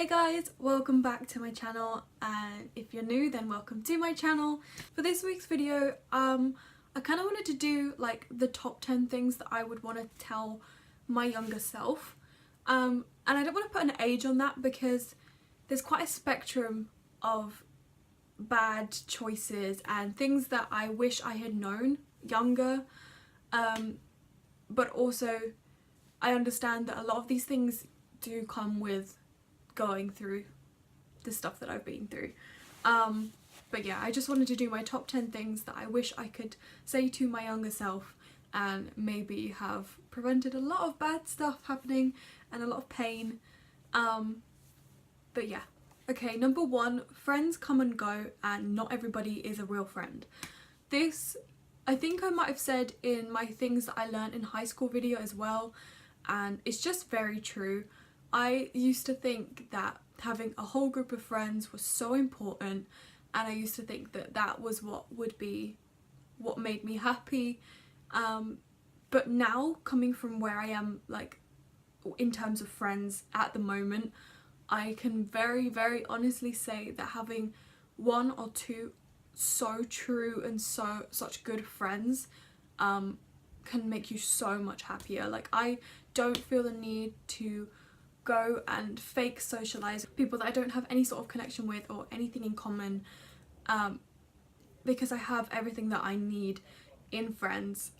Hey guys, welcome back to my channel, and if you're new then welcome to my channel. For this week's video, I kind of wanted to do like the top 10 things that I would want to tell my younger self. And I don't want to put an age on that because there's quite a spectrum of bad choices and things that I wish I had known younger. But also I understand that a lot of these things do come with going through the stuff that I've been through. But yeah, I just wanted to do my top 10 things that I wish I could say to my younger self and maybe have prevented a lot of bad stuff happening and a lot of pain. But yeah. Okay, number 1, friends come and go and not everybody is a real friend. This, I think I might have said in my things that I learned in high school video as well, and it's just very true. I used to think that having a whole group of friends was so important, and I used to think that that was what made me happy. But now, coming from where I am, like in terms of friends at the moment, I can very, very honestly say that having 1 or 2 so true and such good friends can make you so much happier. Like, I don't feel the need to go and fake socialize with people that I don't have any sort of connection with or anything in common, because I have everything that I need in friends,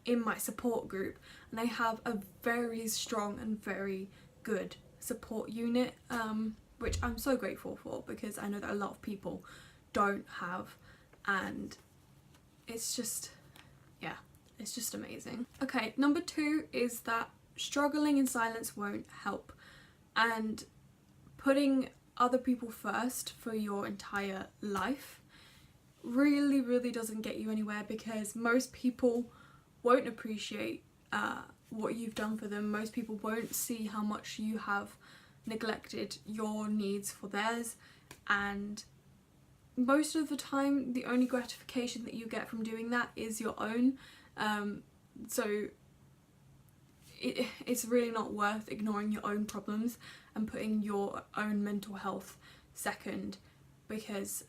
in my support group, and I have a very strong and very good support unit, which I'm so grateful for because I know that a lot of people don't have, and it's just, yeah, it's just amazing. Okay, number 2 is that struggling in silence won't help, and putting other people first for your entire life really doesn't get you anywhere, because most people won't appreciate what you've done for them. Most people won't see how much you have neglected your needs for theirs, and most of the time the only gratification that you get from doing that is your own. So it's really not worth ignoring your own problems and putting your own mental health second, because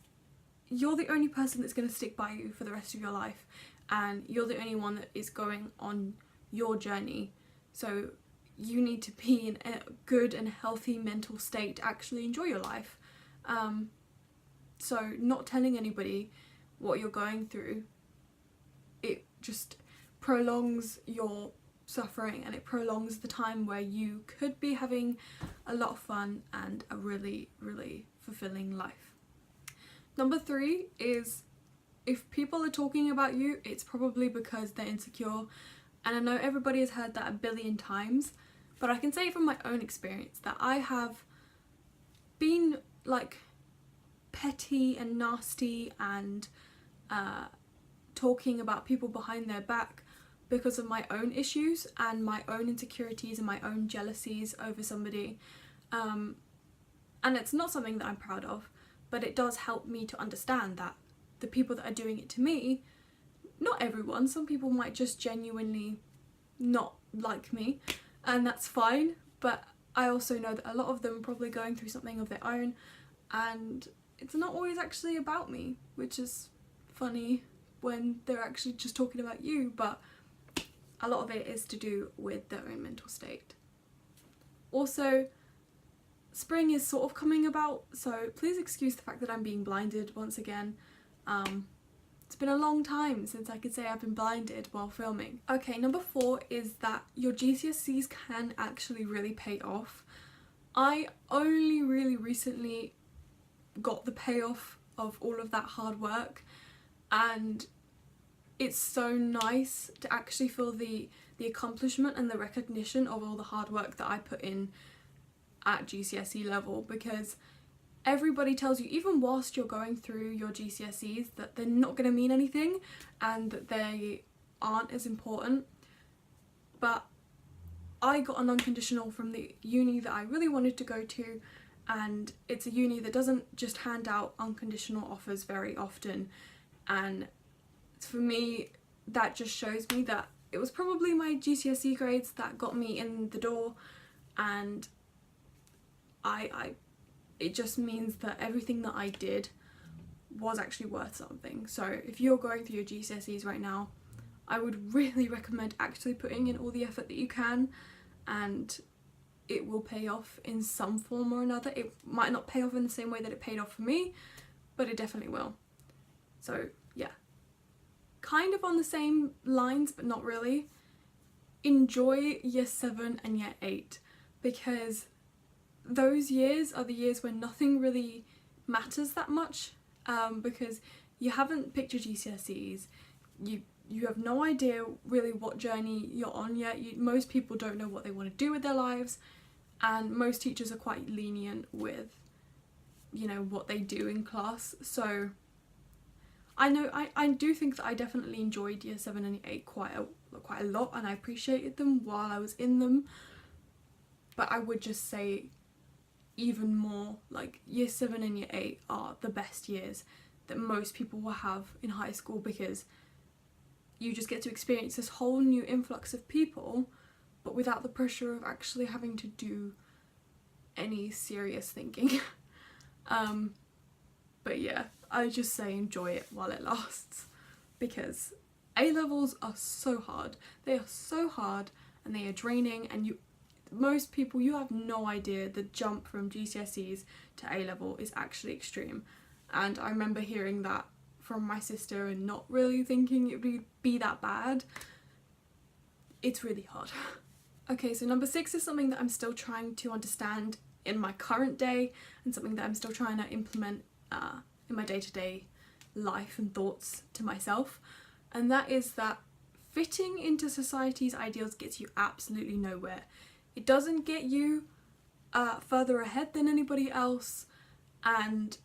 you're the only person that's going to stick by you for the rest of your life, and you're the only one that is going on your journey. So you need to be in a good and healthy mental state to actually enjoy your life. So not telling anybody what you're going through, it just prolongs your suffering, and it prolongs the time where you could be having a lot of fun and a really fulfilling life. Number 3 is, if people are talking about you, it's probably because they're insecure, and I know everybody has heard that a billion times, but I can say from my own experience that I have been like petty and nasty and talking about people behind their back because of my own issues and my own insecurities and my own jealousies over somebody, and it's not something that I'm proud of, but it does help me to understand that the people that are doing it to me, not everyone, some people might just genuinely not like me, and that's fine, but I also know that a lot of them are probably going through something of their own, and it's not always actually about me, which is funny when they're actually just talking about you, but a lot of it is to do with their own mental state. Also, spring is sort of coming about, so please excuse the fact that I'm being blinded once again. It's been a long time since I could say I've been blinded while filming. Okay, number 4 is that your GCSEs can actually really pay off. I only really recently got the payoff of all of that hard work, and it's so nice to actually feel the accomplishment and the recognition of all the hard work that I put in at GCSE level, because everybody tells you, even whilst you're going through your GCSEs, that they're not going to mean anything and that they aren't as important. But I got an unconditional from the uni that I really wanted to go to, and it's a uni that doesn't just hand out unconditional offers very often, and for me that just shows me that it was probably my GCSE grades that got me in the door, and it just means that everything that I did was actually worth something. So if you're going through your GCSEs right now, I would really recommend actually putting in all the effort that you can, and it will pay off in some form or another. It might not pay off in the same way that it paid off for me, but it definitely will. So yeah, kind of on the same lines but not really. Enjoy year 7 and year 8, because those years are the years when nothing really matters that much, because you haven't picked your GCSEs, you have no idea really what journey you're on yet. Most people don't know what they want to do with their lives, and most teachers are quite lenient with, you know, what they do in class. So I do think that I definitely enjoyed year 7 and 8 quite a lot, and I appreciated them while I was in them. But I would just say even more, like, year 7 and year 8 are the best years that most people will have in high school, because you just get to experience this whole new influx of people, but without the pressure of actually having to do any serious thinking. But yeah, I just say enjoy it while it lasts, because A-levels are so hard. They are so hard and they are draining, and most people, you have no idea the jump from GCSEs to A-level is actually extreme. And I remember hearing that from my sister and not really thinking it would be that bad. It's really hard. Okay, so number 6 is something that I'm still trying to understand in my current day, and something that I'm still trying to implement in my day-to-day life and thoughts to myself, and that is that fitting into society's ideals gets you absolutely nowhere. It doesn't get you further ahead than anybody else, and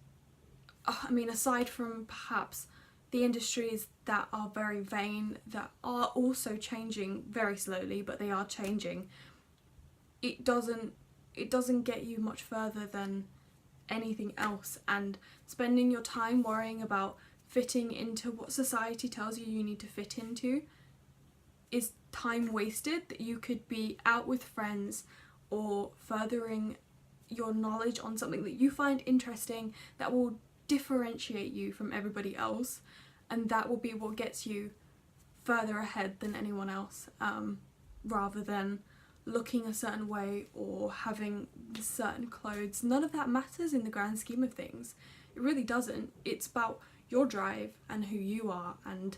I mean, aside from perhaps the industries that are very vain, that are also changing very slowly, but they are changing, it doesn't get you much further than anything else. And spending your time worrying about fitting into what society tells you you need to fit into is time wasted that you could be out with friends or furthering your knowledge on something that you find interesting that will differentiate you from everybody else, and that will be what gets you further ahead than anyone else, rather than looking a certain way or having certain clothes. None of that matters in the grand scheme of things. It really doesn't. It's about your drive and who you are and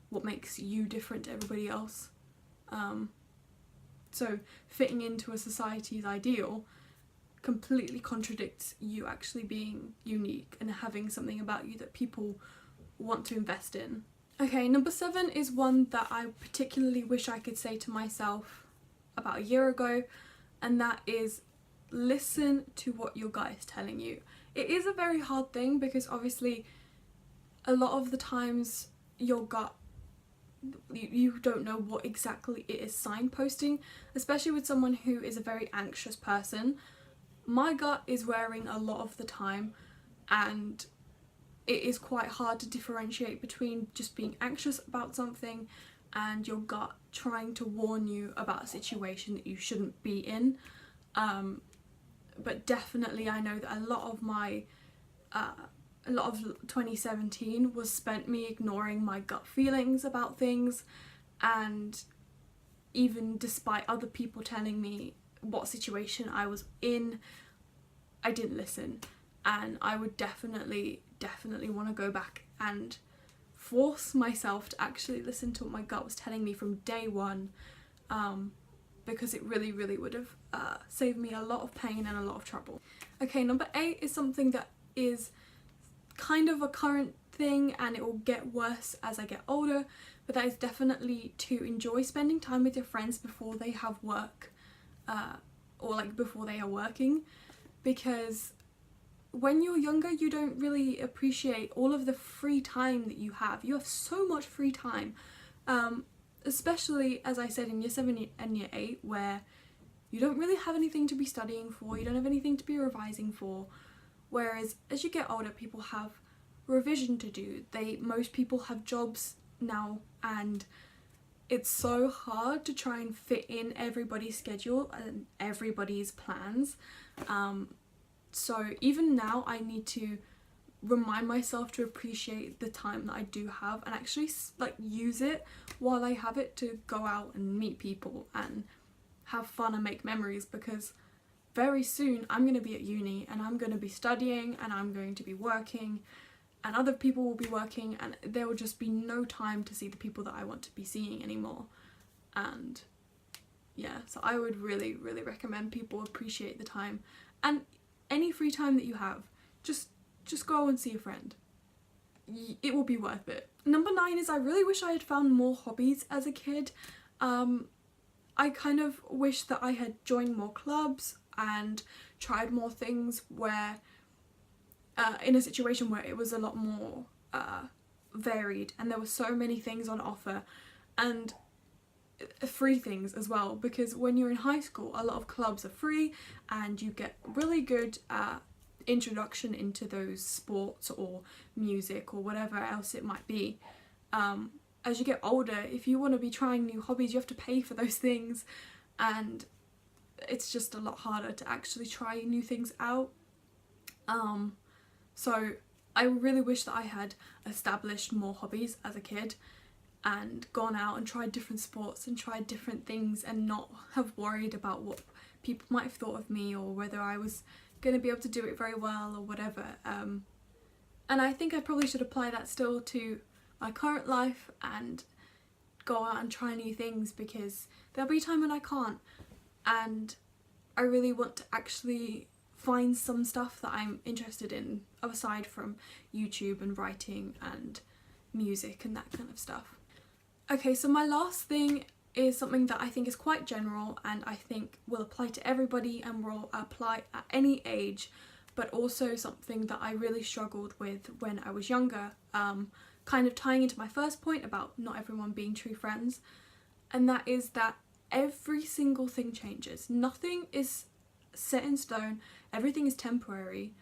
what makes you different to everybody else. So fitting into a society's ideal completely contradicts you actually being unique and having something about you that people want to invest in. Okay, number 7 is one that I particularly wish I could say to myself about a year ago, and that is listen to what your gut is telling you. It is a very hard thing, because obviously a lot of the times your gut, you don't know what exactly it is signposting, especially with someone who is a very anxious person. My gut is wearing a lot of the time, and it is quite hard to differentiate between just being anxious about something and your gut trying to warn you about a situation that you shouldn't be in. But definitely I know that a lot of 2017 was spent me ignoring my gut feelings about things, and even despite other people telling me what situation I was in, I didn't listen. And I would definitely want to go back and force myself to actually listen to what my gut was telling me from day one, because it really would have saved me a lot of pain and a lot of trouble. Okay, number 8 is something that is kind of a current thing, and it will get worse as I get older, but that is definitely to enjoy spending time with your friends before they have work, or like before they are working, because when you're younger you don't really appreciate all of the free time that you have. You have so much free time, especially as I said in year 7 and year 8, where you don't really have anything to be studying for, you don't have anything to be revising for, whereas as you get older people have revision to do. Most people have jobs now, and it's so hard to try and fit in everybody's schedule and everybody's plans. So even now I need to remind myself to appreciate the time that I do have and actually like use it while I have it to go out and meet people and have fun and make memories, because very soon I'm going to be at uni and I'm going to be studying and I'm going to be working and other people will be working, and there will just be no time to see the people that I want to be seeing anymore. And yeah, so I would really recommend people appreciate the time, and any free time that you have, just go and see a friend. It will be worth it. Number 9 is I really wish I had found more hobbies as a kid. I kind of wish that I had joined more clubs and tried more things where in a situation where it was a lot more varied and there were so many things on offer, and free things as well, because when you're in high school a lot of clubs are free and you get really good introduction into those sports or music or whatever else it might be. As you get older, if you want to be trying new hobbies, you have to pay for those things, and it's just a lot harder to actually try new things out. So I really wish that I had established more hobbies as a kid and gone out and tried different sports and tried different things and not have worried about what people might have thought of me or whether I was going to be able to do it very well or whatever. And I think I probably should apply that still to my current life and go out and try new things, because there'll be a time when I can't, and I really want to actually find some stuff that I'm interested in aside from YouTube and writing and music and that kind of stuff. Okay, so my last thing is something that I think is quite general and I think will apply to everybody and will apply at any age, but also something that I really struggled with when I was younger, kind of tying into my first point about not everyone being true friends, and that is that every single thing changes. Nothing is set in stone, everything is temporary.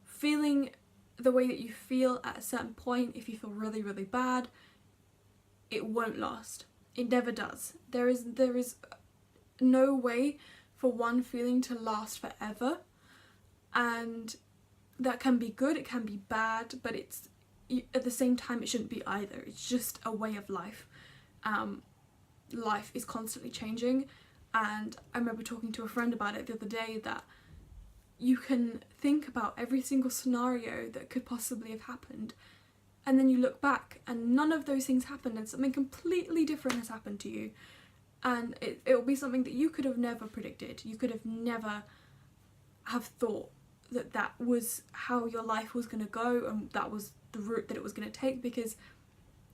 Feeling the way that you feel at a certain point, if you feel really bad, it won't last. It never does. There is no way for one feeling to last forever, and that can be good, it can be bad, but it's at the same time it shouldn't be either. It's just a way of life. Life is constantly changing, and I remember talking to a friend about it the other day, that you can think about every single scenario that could possibly have happened, and then you look back and none of those things happened and something completely different has happened to you, and it will be something that you could have never predicted. You could have never have thought that that was how your life was going to go and that was the route that it was going to take, because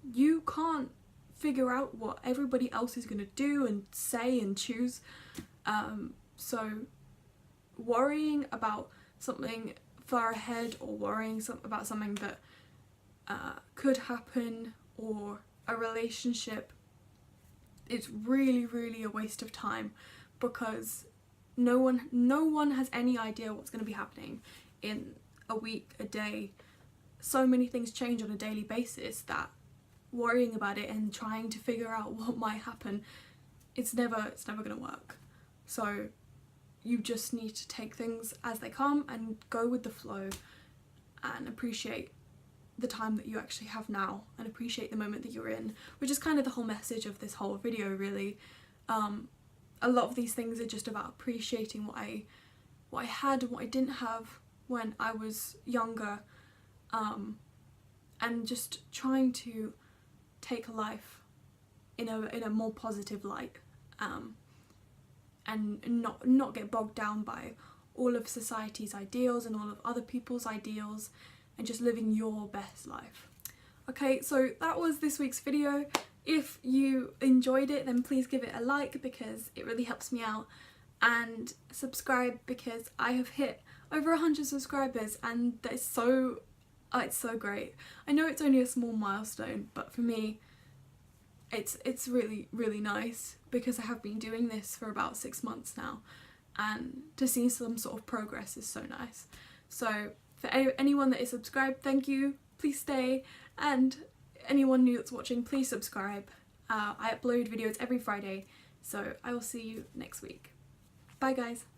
you can't figure out what everybody else is going to do and say and choose. So worrying about something far ahead or worrying about something that could happen, or a relationship, it's really a waste of time, because no one has any idea what's going to be happening in a week, a day. So many things change on a daily basis that worrying about it and trying to figure out what might happen, it's never going to work. So you just need to take things as they come and go with the flow and appreciate the time that you actually have now and appreciate the moment that you're in, which is kind of the whole message of this whole video, really. A lot of these things are just about appreciating what I had and what I didn't have when I was younger, and just trying to take life in a more positive light, and not get bogged down by all of society's ideals and all of other people's ideals, and just living your best life. Okay, so that was this week's video. If you enjoyed it, then please give it a like, because it really helps me out, and subscribe, because I have hit over 100 subscribers and that is so, it's so great. I know it's only a small milestone, but for me it's really nice, because I have been doing this for about 6 months now, and to see some sort of progress is so nice. So for anyone that is subscribed, thank you, please stay, and anyone new that's watching, please subscribe. I upload videos every Friday, so I will see you next week. Bye guys.